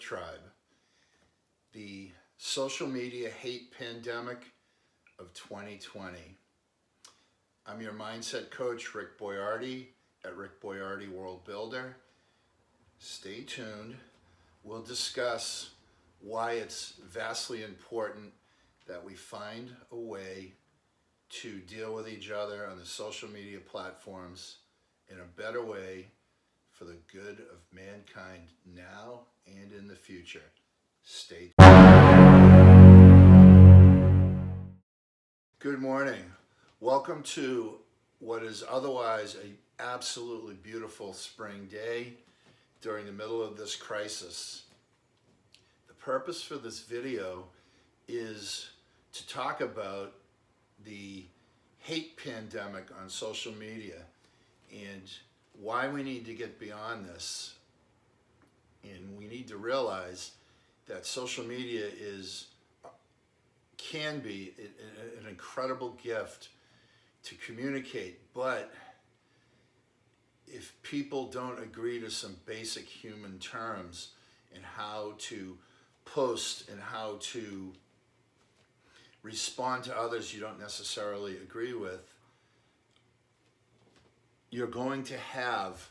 Tribe, the social media hate pandemic of 2020. I'm your mindset coach, Rick Boiardi, at Rick Boiardi World Builder. Stay tuned. We'll discuss why it's vastly important that we find a way to deal with each other on the social media platforms in a better way for the good of mankind now and in the future. Stay tuned. Good morning. Welcome to what is otherwise an absolutely beautiful spring day during the middle of this crisis. The purpose for this video is to talk about the hate pandemic on social media and why we need to get beyond this. And we need to realize that social media can be an incredible gift to communicate, but if people don't agree to some basic human terms and how to post and how to respond to others you don't necessarily agree with, you're going to have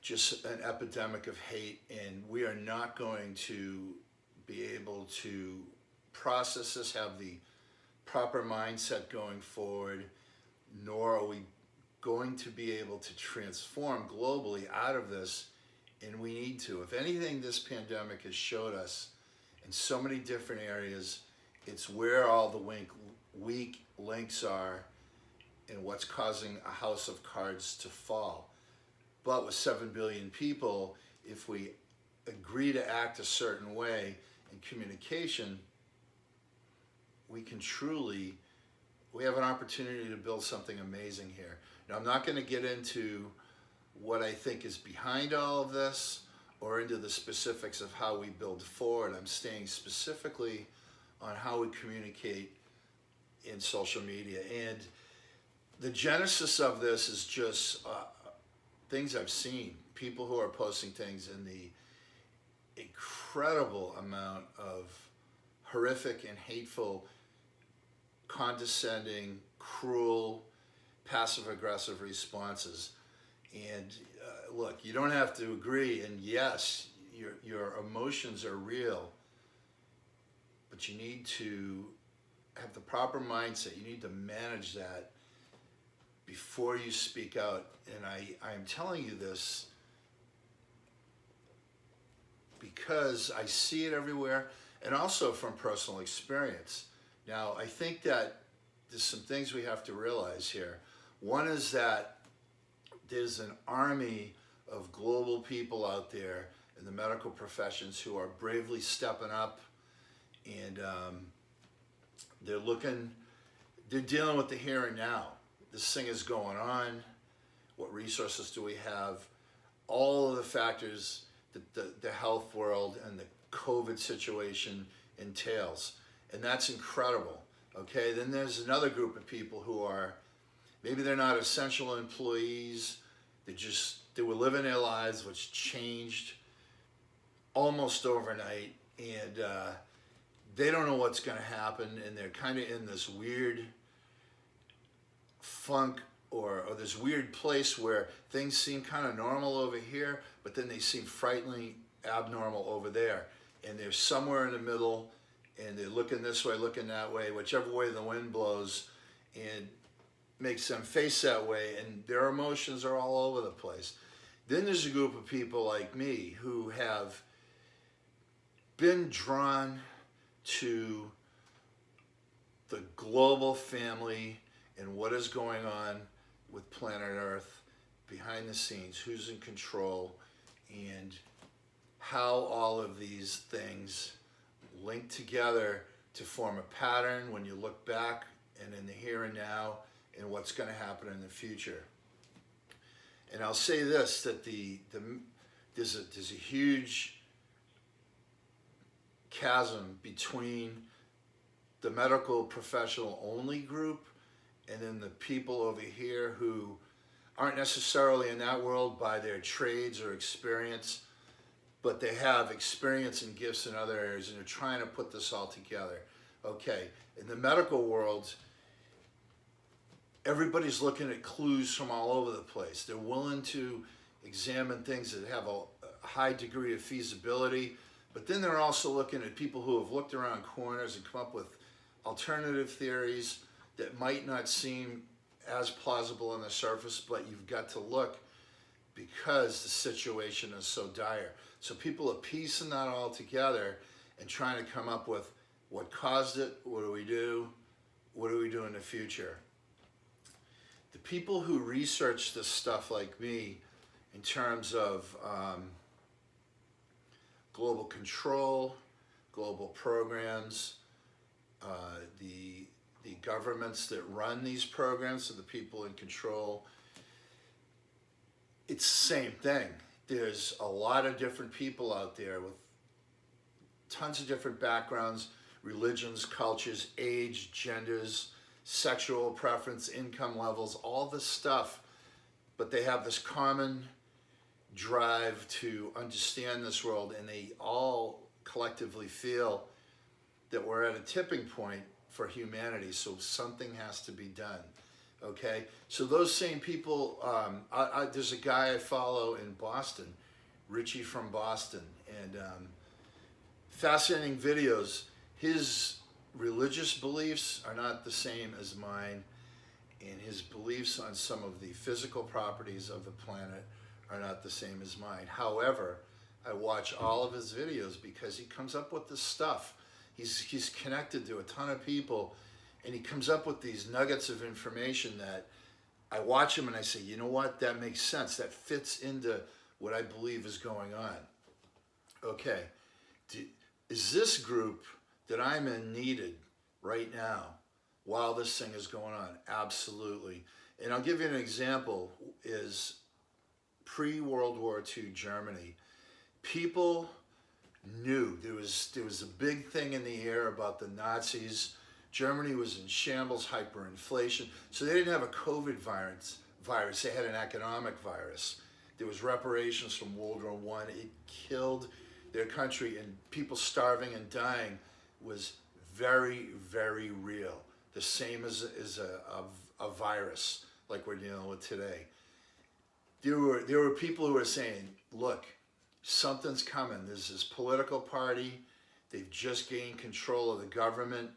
just an epidemic of hate, and we are not going to be able to process this, have the proper mindset going forward, nor are we going to be able to transform globally out of this, and we need to. If anything, this pandemic has showed us in so many different areas, it's where all the weak links are and what's causing a house of cards to fall. But with 7 billion people, if we agree to act a certain way in communication, we have an opportunity to build something amazing here. Now, I'm not going to get into what I think is behind all of this or into the specifics of how we build forward. I'm staying specifically on how we communicate in social media. And the genesis of this is just things I've seen. People who are posting things in the incredible amount of horrific and hateful, condescending, cruel, passive-aggressive responses. And look, you don't have to agree, and yes, your emotions are real, but you need to have the proper mindset. You need to manage that before you speak out. And I am telling you this because I see it everywhere, and also from personal experience. Now, I think that there's some things we have to realize here. One is that there's an army of global people out there in the medical professions who are bravely stepping up, and they're dealing with the here and now. This thing is going on. What resources do we have? All of the factors that the health world and the COVID situation entails. And that's incredible, okay? Then there's another group of people who are, maybe they're not essential employees, they were living their lives, which changed almost overnight, and they don't know what's gonna happen, and they're kind of in this weird funk or this weird place where things seem kind of normal over here, but then they seem frighteningly abnormal over there. And they're somewhere in the middle, and they're looking this way, looking that way, whichever way the wind blows, and makes them face that way, and their emotions are all over the place. Then there's a group of people like me who have been drawn to the global family and what is going on with planet Earth behind the scenes, who's in control, and how all of these things link together to form a pattern when you look back and in the here and now and what's going to happen in the future. And I'll say this, that there's a huge chasm between the medical professional only group and then the people over here who aren't necessarily in that world by their trades or experience, but they have experience and gifts in other areas, and they're trying to put this all together. Okay, in the medical world, everybody's looking at clues from all over the place. They're willing to examine things that have a high degree of feasibility, but then they're also looking at people who have looked around corners and come up with alternative theories that might not seem as plausible on the surface, but you've got to look because the situation is so dire. So people are piecing that all together and trying to come up with what caused it, what do we do in the future. The people who research this stuff like me in terms of global control, global programs, the governments that run these programs, so the people in control, it's the same thing. There's a lot of different people out there with tons of different backgrounds, religions, cultures, age, genders, sexual preference, income levels, all this stuff, but they have this common drive to understand this world, and they all collectively feel that we're at a tipping point for humanity, so something has to be done. Okay, so those same people, there's a guy I follow in Boston, Richie from Boston, and fascinating videos. His religious beliefs are not the same as mine, and his beliefs on some of the physical properties of the planet are not the same as mine. However, I watch all of his videos because he comes up with this stuff. He's connected to a ton of people, and he comes up with these nuggets of information that I watch him and I say, you know what, that makes sense. That fits into what I believe is going on. Okay, is this group that I'm in needed right now while this thing is going on? Absolutely. And I'll give you an example. Is pre-World War II Germany, people knew there was a big thing in the air about the Nazis. Germany was in shambles, hyperinflation. So they didn't have a COVID virus. They had an economic virus. There was reparations from World War I. It killed their country, and people starving and dying was very, very real. The same as a virus like we're dealing with today. There were people who were saying, look, something's coming. There's this political party. They've just gained control of the government.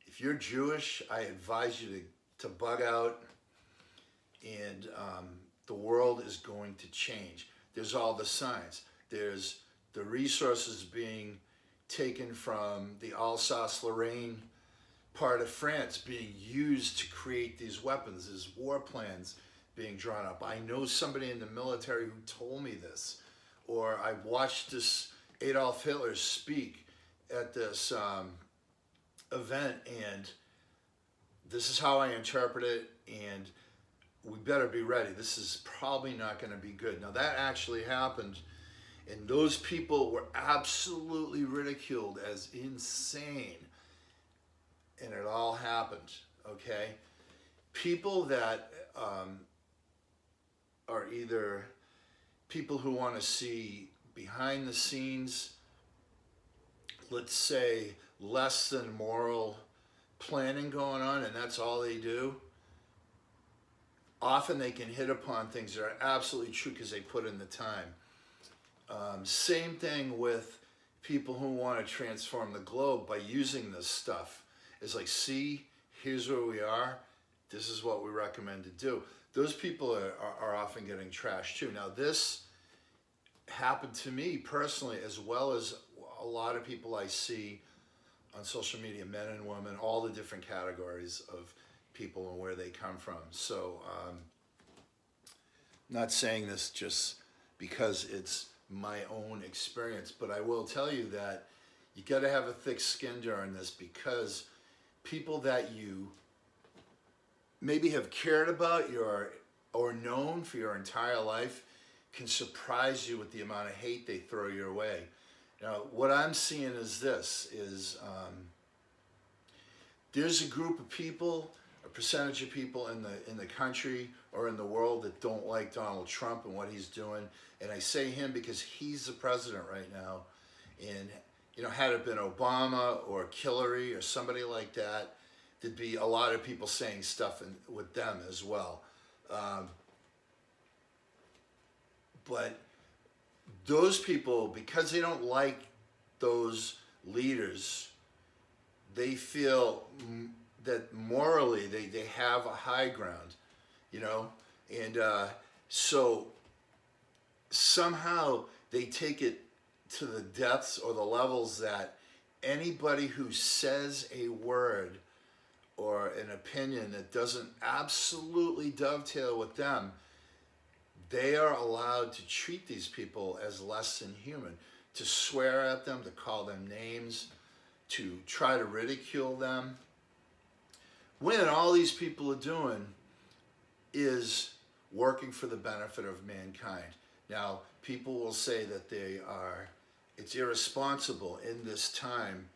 If you're Jewish, I advise you to bug out, and the world is going to change. There's all the signs. There's the resources being taken from the Alsace-Lorraine part of France being used to create these weapons. There's war plans being drawn up. I know somebody in the military who told me this, or I watched this Adolf Hitler speak at this event, and this is how I interpret it, and we better be ready. This is probably not going to be good. Now, that actually happened, and those people were absolutely ridiculed as insane, and it all happened, okay? People that are either people who want to see behind the scenes, let's say, less than moral planning going on, and that's all they do. Often they can hit upon things that are absolutely true because they put in the time. Same thing with people who want to transform the globe by using this stuff. It's like, see, here's where we are. This is what we recommend to do. Those people are often getting trashed too. Now, this happened to me personally, as well as a lot of people I see on social media, men and women, all the different categories of people and where they come from. So I'm not saying this just because it's my own experience, but I will tell you that you got to have a thick skin during this, because people that you maybe have cared about or known for your entire life can surprise you with the amount of hate they throw your way. Now, what I'm seeing is this, there's a group of people a percentage of people in the country or in the world that don't like Donald Trump and what he's doing. And I say him because he's the president right now. And had it been Obama or Hillary or somebody like that, there'd be a lot of people saying stuff with them as well. But those people, because they don't like those leaders, they feel that morally they have a high ground, and so somehow they take it to the depths or the levels that anybody who says a word or an opinion that doesn't absolutely dovetail with them, they are allowed to treat these people as less than human, to swear at them, to call them names, to try to ridicule them, when all these people are doing is working for the benefit of mankind. Now, people will say that it's irresponsible in this time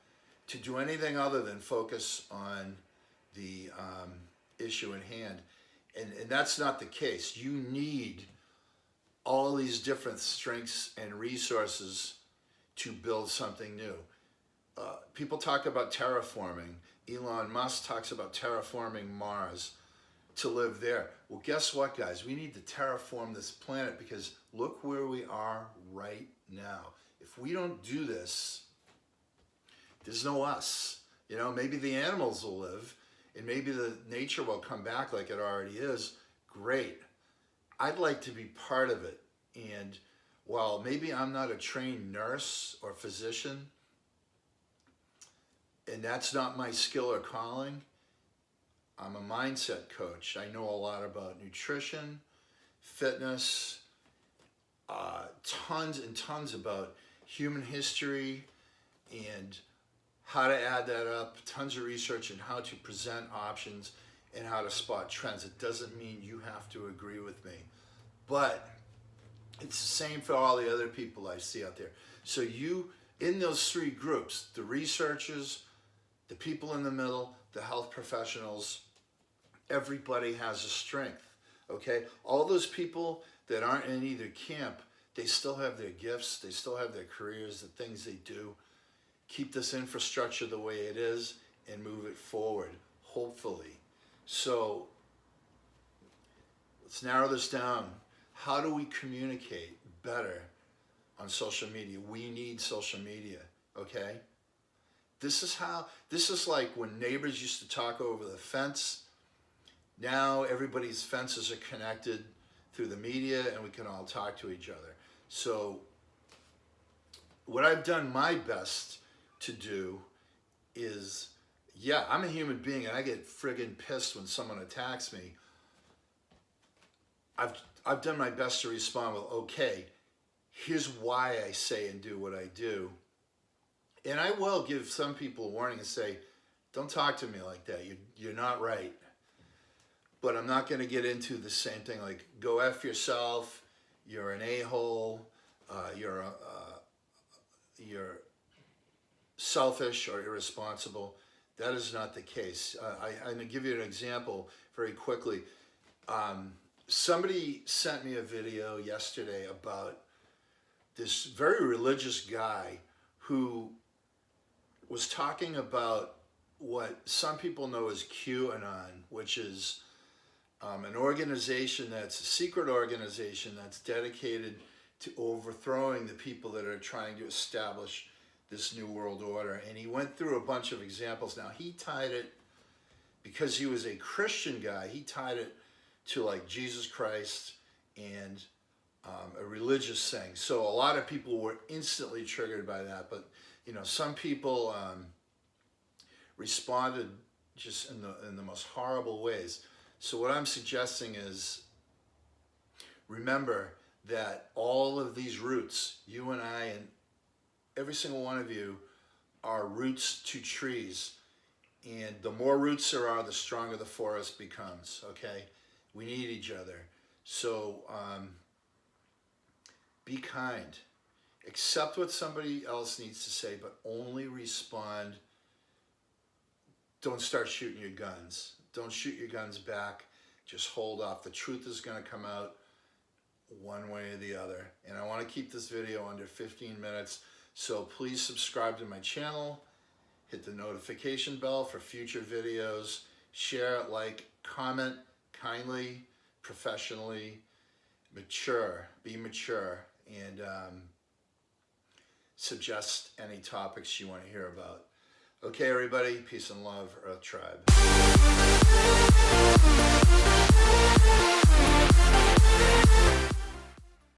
to do anything other than focus on the issue in hand. And that's not the case. You need all these different strengths and resources to build something new. People talk about terraforming. Elon Musk talks about terraforming Mars to live there. Well, guess what, guys? We need to terraform this planet because look where we are right now. If we don't do this, there's no us. Maybe the animals will live and maybe the nature will come back like it already is. Great. I'd like to be part of it. And while maybe I'm not a trained nurse or physician, and that's not my skill or calling, I'm a mindset coach. I know a lot about nutrition, fitness, tons and tons about human history and how to add that up, tons of research on how to present options and how to spot trends. It doesn't mean you have to agree with me, but it's the same for all the other people I see out there. So in those three groups, the researchers, the people in the middle, the health professionals, everybody has a strength, okay? All those people that aren't in either camp, they still have their gifts, they still have their careers, the things they do. Keep this infrastructure the way it is and move it forward, hopefully. So let's narrow this down. How do we communicate better on social media? We need social media, okay? This is like when neighbors used to talk over the fence. Now everybody's fences are connected through the media and we can all talk to each other. So what I've done my best to do is, yeah, I'm a human being and I get friggin' pissed when someone attacks me. I've done my best to respond with, okay, here's why I say and do what I do. And I will give some people a warning and say, don't talk to me like that. You're not right. But I'm not going to get into the same thing like, go F yourself, you're an a-hole, you're selfish or irresponsible. That is not the case. I'm going to give you an example very quickly. Somebody sent me a video yesterday about this very religious guy who was talking about what some people know as QAnon, which is an organization that's a secret organization that's dedicated to overthrowing the people that are trying to establish this new world order. And he went through a bunch of examples. Now he tied it, because he was a Christian guy, he tied it to like Jesus Christ and a religious thing. So a lot of people were instantly triggered by that, but some people responded just in the most horrible ways. So what I'm suggesting is, remember that all of these roots, you and I and every single one of you, are roots to trees. And the more roots there are, the stronger the forest becomes, okay? We need each other. So be kind. Accept what somebody else needs to say, but only respond. Don't start shooting your guns. don't shoot your guns back. Just hold off. The truth is going to come out one way or the other. And I want to keep this video under 15 minutes. So please subscribe to my channel. Hit the notification bell for future videos. Share, like, comment kindly, professionally, mature, be mature, and suggest any topics you want to hear about. Okay, everybody, peace and love, Earth Tribe.